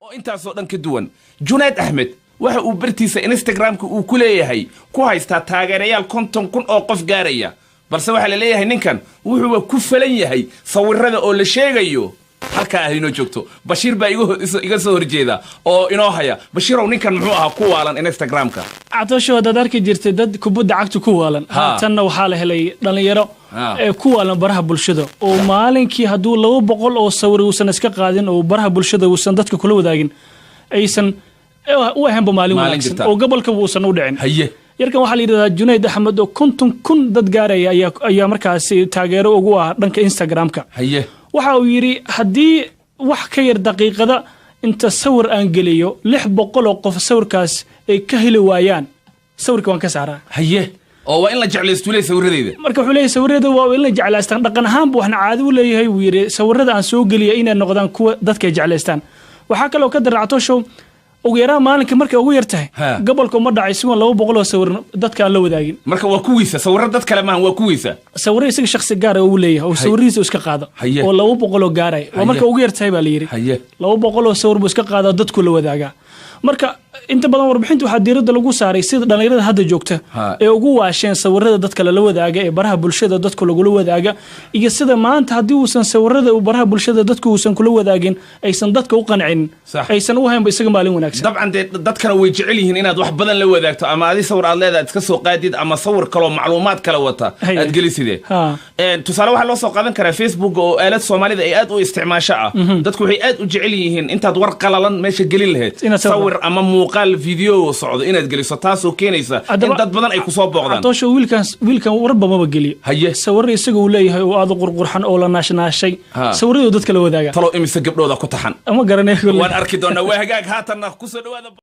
oo intaasoo dhan ka duwan Junayd Ahmed waxa uu bartiisa Instagram-ka uu ku leeyahay ku haysta taageerayaal 50,000 oo qof gaaraya balse waxa la leeyahay ninkan wuxuu ku falan yahay sawirrada oo la sheegayo halka ah inoo joogto Bashiir baa iga soo horjeeda oo inoo haya Bashiirow ninkan muxuu ahaa ku waalan Instagram-ka Atosho dad arki jirtay dad kubadda cagta ku waalan tanna waxa la helay dhalinyaro ee ku waalan baraha bulshada oo maalinkii haduu 200 oo sawir uusan iska qaadin oo baraha bulshada uusan dadka kula wadaagin aysan u ahaanba maalin wanaagsan oo gobolka uusan u dhicin haye yarkan waxa la yiraahdaa Junayd Ahmed oo 50,000 dad gaaraya ayaa markaas taageero ugu ah dhanka Instagram-ka haye waxa uu yiri hadii wax ka yar daqiiqada inta sawir aan geliyo 600 oo qof sawirkaas ay ka heli waayaan sawirka waan ka saaraa haye oo waa in la jeclaysto sawirradeyda marka wuxuu leeyahay sawirrada waa in la jeclaystaan dhaqan ahaan waxna caadi u leeyahay uu yiri sawirrada aan soo geliyo inay noqdaan kuwa dadka jeclaystaan waxa kale oo ka daracto show ugu yaraan maalinka markay ugu yartahay gobolka uma dhacay si 200 oo sawir dadka aan la wadaagin marka waa kuwiisa sawirrada dad kale ma waa kuwiisa sawirrada isaga shakhsi gaar ah uu leeyahay oo sawirriisa iska qaado oo 200 oo gaaray waa marka ugu yartahay baa la yiri 200 oo sawir buu iska qaado dadku la wadaaga marka inta badan warbixintu waxa diiradda lagu saaray sida dhalinyarada hadda joogta ee ugu waasheen sawirrada dadka la wadaaga ee baraha bulshada dadku lagu wadaaga iyo sida maanta hadii uusan sawirrada u baraha bulshada dadku uusan kula wadaagin aysan dadka u qancin aysan u hayn isaga maalin wanaagsan dabcan dadkana way jecel yihiin inaad wax badan la wadaagto ama adii sawir aad leedahay iska soo qaadid ama sawir kale oo macluumaad kale wata aad gelisidee tusaale waxa loo soo qaadan karaa Facebook oo aalad Soomaalida ay aad u isticmaasho dadku waxay aad u jecel yihiin intaad war qalalan meesha gelin lahayd sawir ama muuqaal video socdo inaad geliso taas oo keenaysa in dad badan ay ku soo booqdaan Atosho wiilkan warba ma geliyo haye sawir isaga uu leeyahay oo aad qurqurxan oo la naashnaashay sawirada dadka la wadaaga talo imisa gabdhooda ku taxan ama garanay waan arki doonaa waa hagaag haatan ku soo dhawaada